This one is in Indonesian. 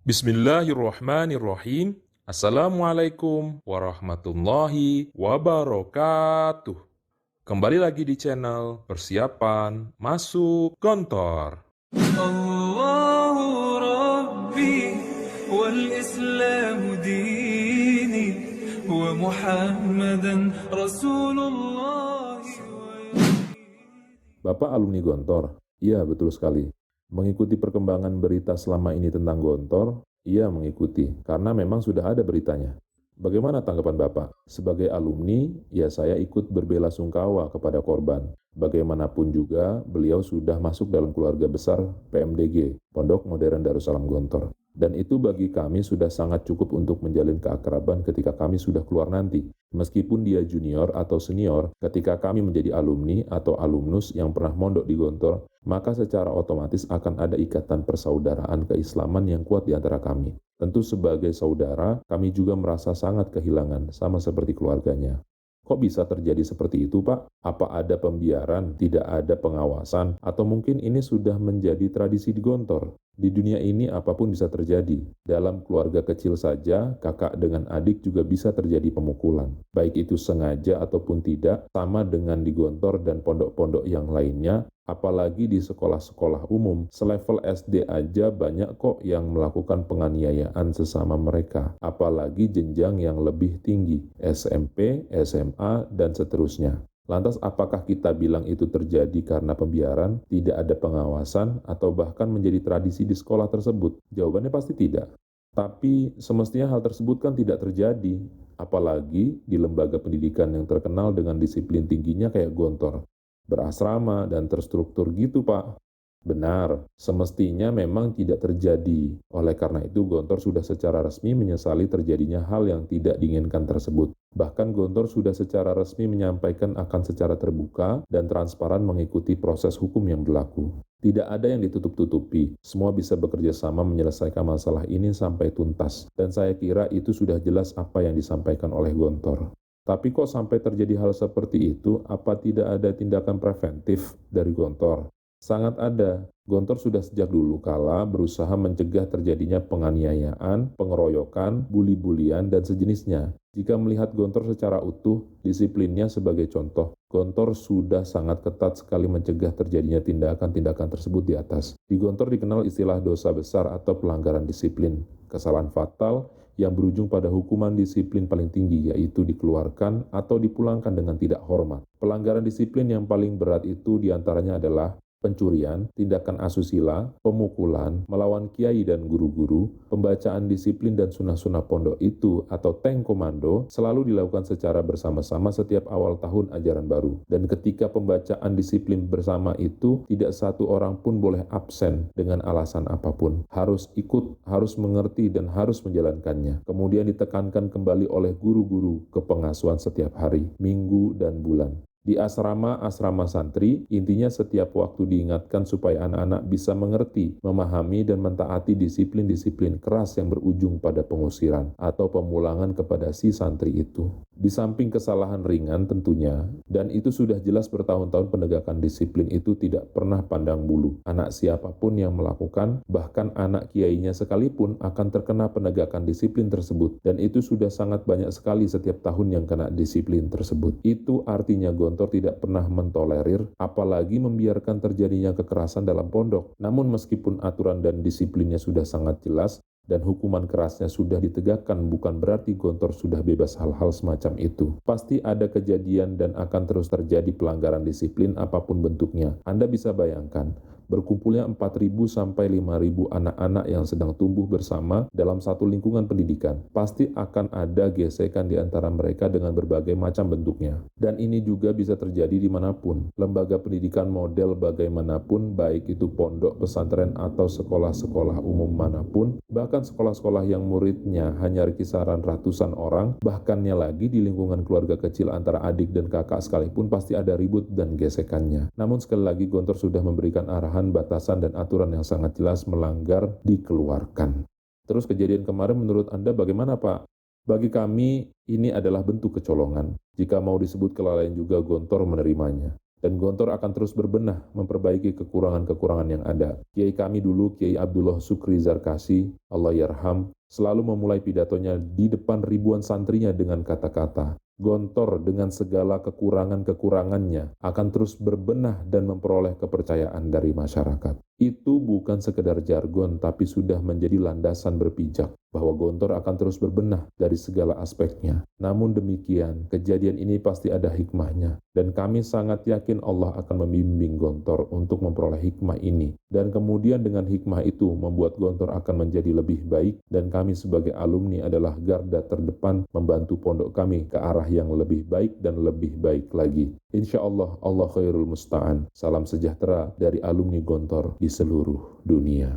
Bismillahirrahmanirrahim. Assalamualaikum warahmatullahi wabarakatuh. Kembali lagi di channel Persiapan Masuk Gontor. الله ربي والإسلام ديني ومحمدا رسول الله. Bapak alumni Gontor? Iya, betul sekali. Mengikuti perkembangan berita selama ini tentang Gontor? Iya, mengikuti, karena memang sudah ada beritanya. Bagaimana tanggapan Bapak? Sebagai alumni, ya saya ikut berbelasungkawa kepada korban. Bagaimanapun juga, beliau sudah masuk dalam keluarga besar PMDG, Pondok Modern Darussalam Gontor. Dan itu bagi kami sudah sangat cukup untuk menjalin keakraban ketika kami sudah keluar nanti. Meskipun dia junior atau senior, ketika kami menjadi alumni atau alumnus yang pernah mondok di Gontor, maka secara otomatis akan ada ikatan persaudaraan keislaman yang kuat di antara kami. Tentu sebagai saudara, kami juga merasa sangat kehilangan, sama seperti keluarganya. Kok bisa terjadi seperti itu, Pak? Apa ada pembiaran, tidak ada pengawasan, atau mungkin ini sudah menjadi tradisi di Gontor? Di dunia ini apapun bisa terjadi. Dalam keluarga kecil saja, kakak dengan adik juga bisa terjadi pemukulan. Baik itu sengaja ataupun tidak, sama dengan di Gontor dan pondok-pondok yang lainnya, apalagi di sekolah-sekolah umum, selevel SD aja banyak kok yang melakukan penganiayaan sesama mereka, apalagi jenjang yang lebih tinggi, SMP, SMA, dan seterusnya. Lantas apakah kita bilang itu terjadi karena pembiaran, tidak ada pengawasan, atau bahkan menjadi tradisi di sekolah tersebut? Jawabannya pasti tidak. Tapi semestinya hal tersebut kan tidak terjadi, apalagi di lembaga pendidikan yang terkenal dengan disiplin tingginya kayak Gontor. Berasrama dan terstruktur gitu, Pak. Benar, semestinya memang tidak terjadi. Oleh karena itu, Gontor sudah secara resmi menyesali terjadinya hal yang tidak diinginkan tersebut. Bahkan Gontor sudah secara resmi menyampaikan akan secara terbuka dan transparan mengikuti proses hukum yang berlaku. Tidak ada yang ditutup-tutupi, semua bisa bekerja sama menyelesaikan masalah ini sampai tuntas. Dan saya kira itu sudah jelas apa yang disampaikan oleh Gontor. Tapi kok sampai terjadi hal seperti itu, apa tidak ada tindakan preventif dari Gontor? Sangat ada. Gontor sudah sejak dulu kala berusaha mencegah terjadinya penganiayaan, pengeroyokan, buli-bulian, dan sejenisnya. Jika melihat Gontor secara utuh, disiplinnya sebagai contoh, Gontor sudah sangat ketat sekali mencegah terjadinya tindakan-tindakan tersebut di atas. Di Gontor dikenal istilah dosa besar atau pelanggaran disiplin, kesalahan fatal yang berujung pada hukuman disiplin paling tinggi, yaitu dikeluarkan atau dipulangkan dengan tidak hormat. Pelanggaran disiplin yang paling berat itu diantaranya adalah pencurian, tindakan asusila, pemukulan, melawan kiai dan guru-guru, pembacaan disiplin dan sunah-sunah pondok itu atau tank komando selalu dilakukan secara bersama-sama setiap awal tahun ajaran baru. Dan ketika pembacaan disiplin bersama itu, tidak satu orang pun boleh absen dengan alasan apapun. Harus ikut, harus mengerti, dan harus menjalankannya. Kemudian ditekankan kembali oleh guru-guru ke pengasuhan setiap hari, minggu, dan bulan. Di asrama santri, intinya setiap waktu diingatkan supaya anak-anak bisa mengerti, memahami, dan mentaati disiplin-disiplin keras yang berujung pada pengusiran atau pemulangan kepada si santri itu. Di samping kesalahan ringan tentunya, dan itu sudah jelas bertahun-tahun penegakan disiplin itu tidak pernah pandang bulu. Anak siapapun yang melakukan, bahkan anak kiainya sekalipun akan terkena penegakan disiplin tersebut, dan itu sudah sangat banyak sekali setiap tahun yang kena disiplin tersebut. Itu artinya Gontor tidak pernah mentolerir, apalagi membiarkan terjadinya kekerasan dalam pondok. Namun meskipun aturan dan disiplinnya sudah sangat jelas, dan hukuman kerasnya sudah ditegakkan, bukan berarti Gontor sudah bebas hal-hal semacam itu. Pasti ada kejadian dan akan terus terjadi pelanggaran disiplin apapun bentuknya. Anda bisa bayangkan, berkumpulnya 4.000 sampai 5.000 anak-anak yang sedang tumbuh bersama dalam satu lingkungan pendidikan. Pasti akan ada gesekan di antara mereka dengan berbagai macam bentuknya. Dan ini juga bisa terjadi dimanapun. Lembaga pendidikan model bagaimanapun, baik itu pondok, pesantren, atau sekolah-sekolah umum manapun, bahkan sekolah-sekolah yang muridnya hanya kisaran ratusan orang, bahkannya lagi di lingkungan keluarga kecil antara adik dan kakak sekalipun pasti ada ribut dan gesekannya. Namun sekali lagi Gontor sudah memberikan arahan, batasan, dan aturan yang sangat jelas, melanggar dikeluarkan. Terus kejadian kemarin menurut Anda bagaimana, Pak? Bagi kami ini adalah bentuk kecolongan. Jika mau disebut kelalaian juga Gontor menerimanya. Dan Gontor akan terus berbenah memperbaiki kekurangan-kekurangan yang ada. Kiai kami dulu, Kiai Abdullah Sukri Zarkasi, Allah yarham, selalu memulai pidatonya di depan ribuan santrinya dengan kata-kata, Gontor dengan segala kekurangan-kekurangannya akan terus berbenah dan memperoleh kepercayaan dari masyarakat. Itu bukan sekedar jargon, tapi sudah menjadi landasan berpijak bahwa Gontor akan terus berbenah dari segala aspeknya. Namun demikian, kejadian ini pasti ada hikmahnya, dan kami sangat yakin Allah akan membimbing Gontor untuk memperoleh hikmah ini. Dan kemudian dengan hikmah itu membuat Gontor akan menjadi lebih baik, dan kami sebagai alumni adalah garda terdepan membantu pondok kami ke arah yang lebih baik dan lebih baik lagi. Insya Allah, Allah khairul musta'an. Salam sejahtera dari alumni Gontor di seluruh dunia.